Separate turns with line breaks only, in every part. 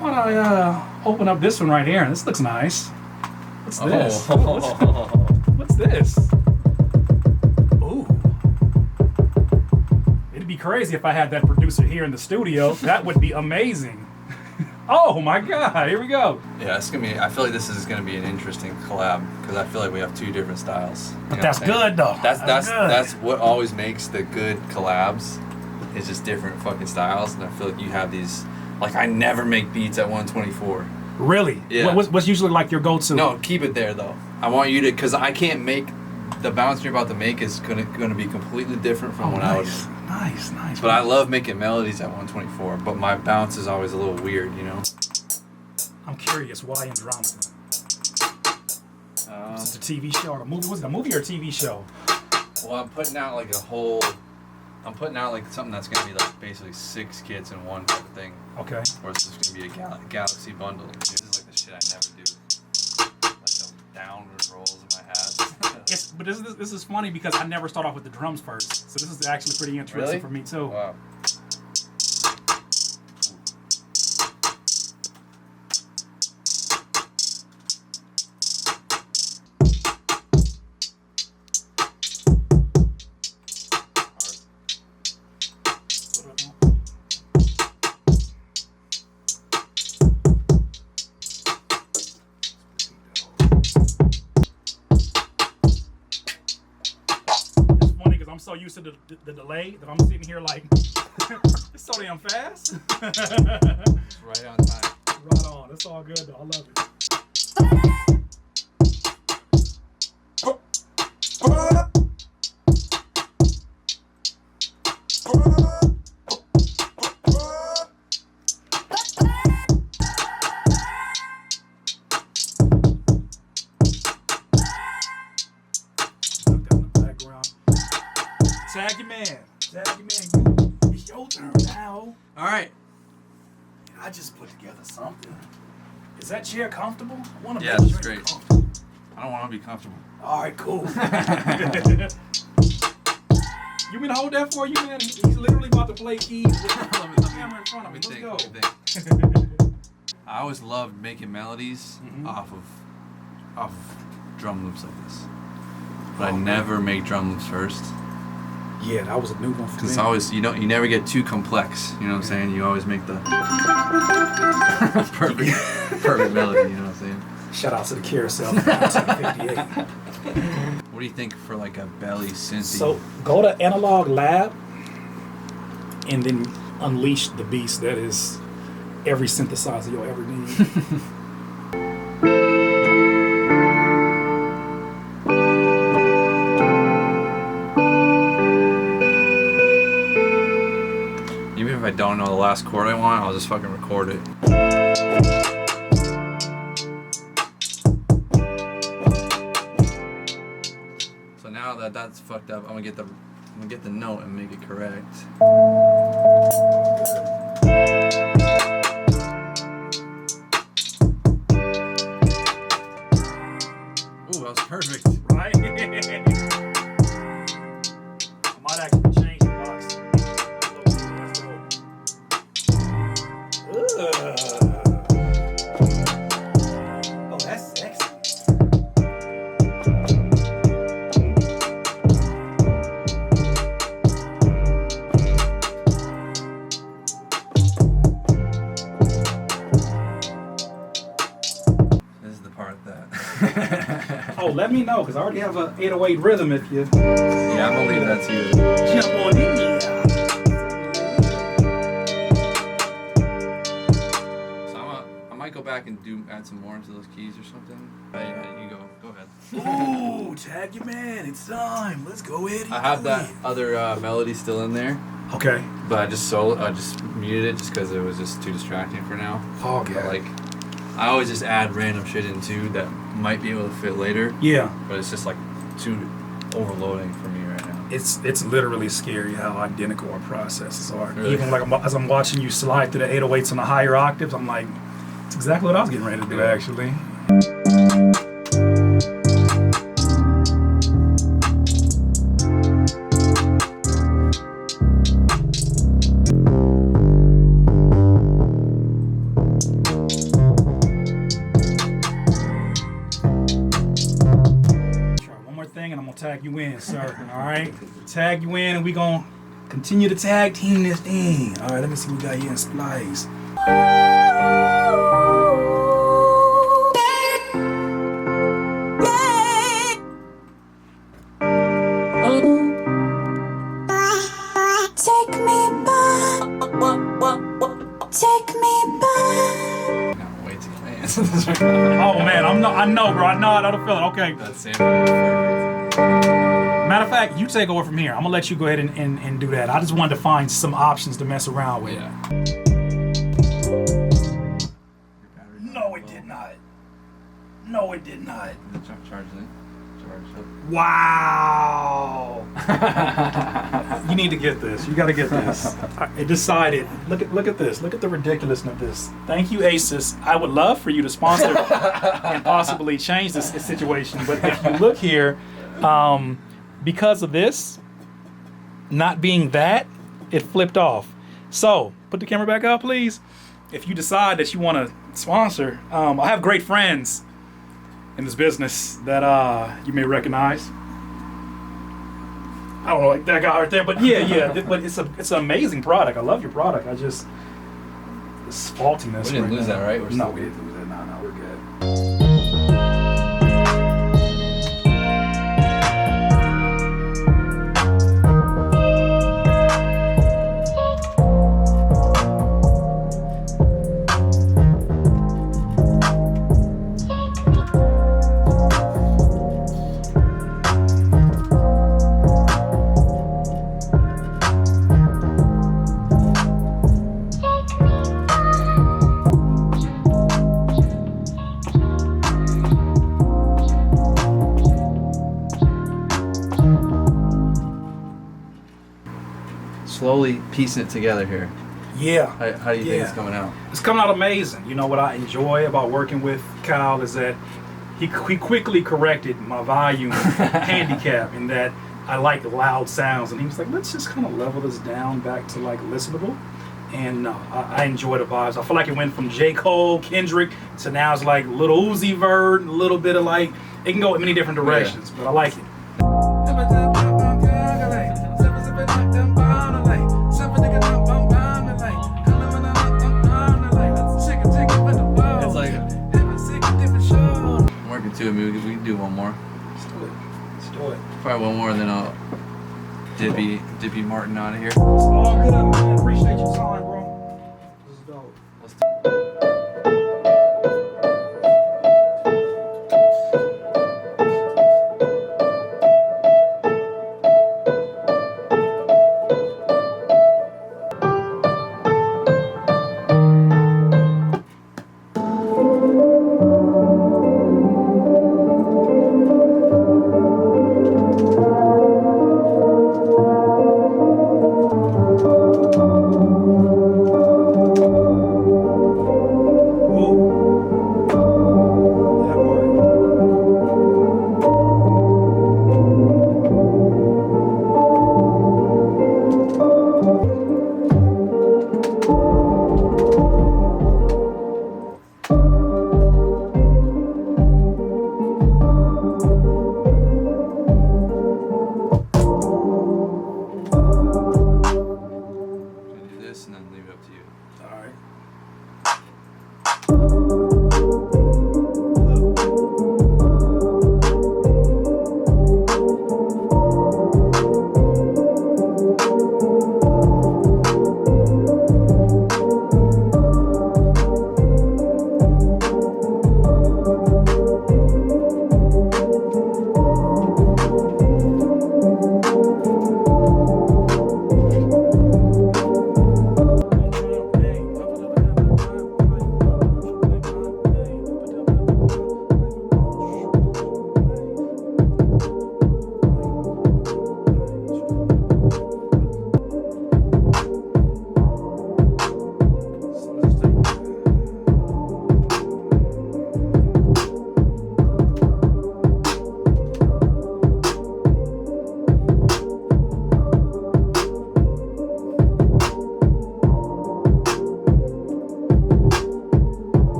Why don't I open up this one right here? This looks nice. What's this? What's this? Ooh. It'd be crazy if I had that producer here in the studio. That would be amazing. Oh my God, here we go.
Yeah, it's gonna be. I feel like this is gonna be an interesting collab because I feel like we have two different styles.
But that's good though.
That's what always makes the good collabs. It's just different fucking styles, and I feel like you have these. Like I never make beats at 124.
Really?
Yeah.
What's usually like your go-to?
No, keep it there though. I want you to, because I can't make the bounce you're about to make is gonna be completely different from what I would.
Nice.
But I love making melodies at 124. But my bounce is always a little weird, you know.
I'm curious, why Andromeda? Is it a TV show or a movie? Was it a movie or a TV show?
Well, I'm putting out like something that's gonna be like basically 6 kits in one type of thing.
Okay.
Or it's just gonna be a galaxy bundle. This is like the shit I never do. Like the downward rolls in my hat.
But this is funny because I never start off with the drums first. So this is actually pretty interesting for me too.
Wow.
I'm so used to the delay that I'm sitting here like, it's so damn fast.
It's right on time.
Right on. It's all good though. I love it. Tag your man. It's your turn now.
All right.
I just put together something. Is that chair comfortable? I want to
Yeah, it's great.
Comfortable.
I don't want to be comfortable.
All right, cool. You mean hold that for you, man? He's literally about to play keys with the camera in front of him. Let's go.
I always loved making melodies off of drum loops like this, but I never make drum loops first.
Yeah, that was a new one for me.
Because always, you never get too complex. You know what I'm saying? You always make the perfect melody. You know what I'm saying?
Shout out to the Carousel 1958.
What do you think for like a belly synth?
So go to Analog Lab and then unleash the beast that is every synthesizer you'll ever need.
Even if I don't know the last chord I want, I'll just fucking record it. So now that that's fucked up, I'm gonna get the note and make it correct. Ooh, that was perfect.
Right? I might actually change the box. Oh, that's sexy.
This is the part that.
Oh, let me know, because I already have an 808 rhythm if you
Yeah, I'm gonna leave that to you.
jump on in there.
So I might go back and add some more into those keys or something. Yeah, you go ahead.
Ooh, tag your man, it's time. Let's go, Eddie.
I have that other melody still in there,
Okay.
but I just muted it just because it was just too distracting for now.
Oh,
But
yeah.
like, I always just add random shit in too that might be able to fit later,
Yeah.
but it's just like too overloading for me right now.
It's literally scary how identical our processes are.
Really?
Even like as I'm watching you slide through the 808s on the higher octaves, I'm like, it's exactly what I was getting ready to do, actually. Try one more thing and I'm gonna tag you in, sir. All right, tag you in, and we gonna continue to tag team this thing. All right, let me see what we got here in Splice.
Take me back. Take me back.
No, way too fast.
Oh man, I know, bro. I know the feeling. Okay.
That sample was perfect.
Matter of fact, you take over from here. I'm gonna let you go ahead and do that. I just wanted to find some options to mess around with.
Yeah.
No, it did not. No, it did not.
Charge it. Charge up.
Wow. You need to get this. You got to get this. I decided. Look at this. Look at the ridiculousness of this. Thank you, Asus. I would love for you to sponsor and possibly change this situation. But if you look here, because of this not being that, it flipped off. So put the camera back up, please. If you decide that you want to sponsor, I have great friends in this business that you may recognize. I don't know, like that guy right there, but yeah. But it's an amazing product. I love your product. I just this faultiness.
We didn't lose
now.
that, right? We're
No,
still
we
good.
didn't lose that. No, we're good.
Slowly piecing it together here.
Yeah.
How do you think it's coming out?
It's coming out amazing. You know what I enjoy about working with Kyle is that he quickly corrected my volume handicap in that I like loud sounds, and he was like, let's just kind of level this down back to like listenable. And I enjoy the vibes. I feel like it went from J. Cole, Kendrick to now it's like little Uzi Vert, a little bit of like, it can go in many different directions, but I like it.
It's like I'm working too. I mean, we can do one more.
Let's do it. Let's do it.
Probably one more, and then I'll Dippy Martin out of here.
It's all good, man. Appreciate your time, bro. This is dope.
Let's do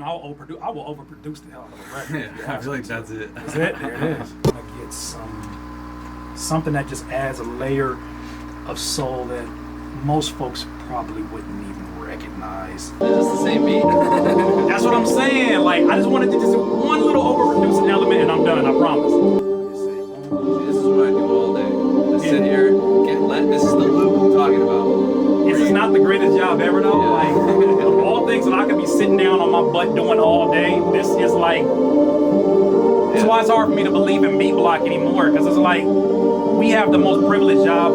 I will overproduce the hell out of a record.
Yeah, I feel like that's it.
That's it. There it is. I'm gonna get something that just adds a layer of soul that most folks probably wouldn't even recognize.
It's just the same beat.
That's what I'm saying. Like, I just wanted to just do one little overproducing element, and I'm done. I promise.
See, this is what I do all day. Just sit here, this is the loop I'm talking about.
This is not the greatest job ever, though.
Yeah.
Like, of all things that I could be sitting down on my butt doing all day, this is like. That's why it's hard for me to believe in beat block anymore, because it's like we have the most privileged job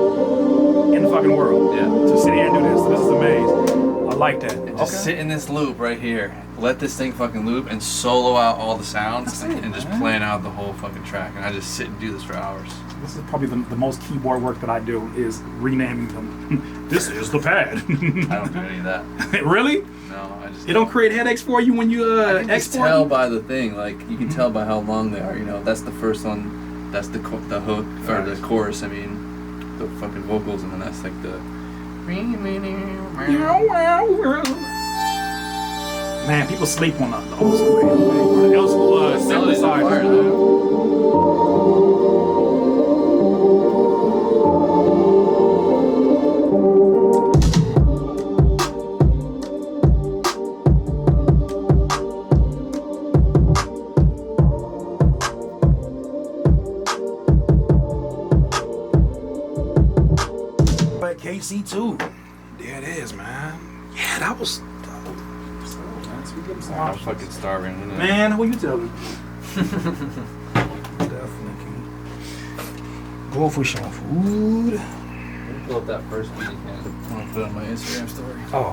in the fucking world.
Yeah.
To sit here and do this. This is amazing. I like that.
And just sit in this loop right here. Let this thing fucking loop and solo out all the sounds and just plan out the whole fucking track. And I just sit and do this for hours.
This is probably the most keyboard work that I do is renaming them. This is the pad.
I don't do any of that.
Really?
No, I just.
It don't create headaches for you when you
I can just
export?
tell by the thing. Like you can tell by how long they are. You know, that's the first one. That's the hook or the chorus. I mean, the fucking vocals, and then that's like the.
Man, people sleep on the old school. The old school synthesizer. But KC2, there it is, man. Yeah, that was.
I'm fucking starving. Isn't it?
Man, who you telling? Definitely can go for some food.
Pull up that first beat again. I want to put it on my Instagram story.
Oh,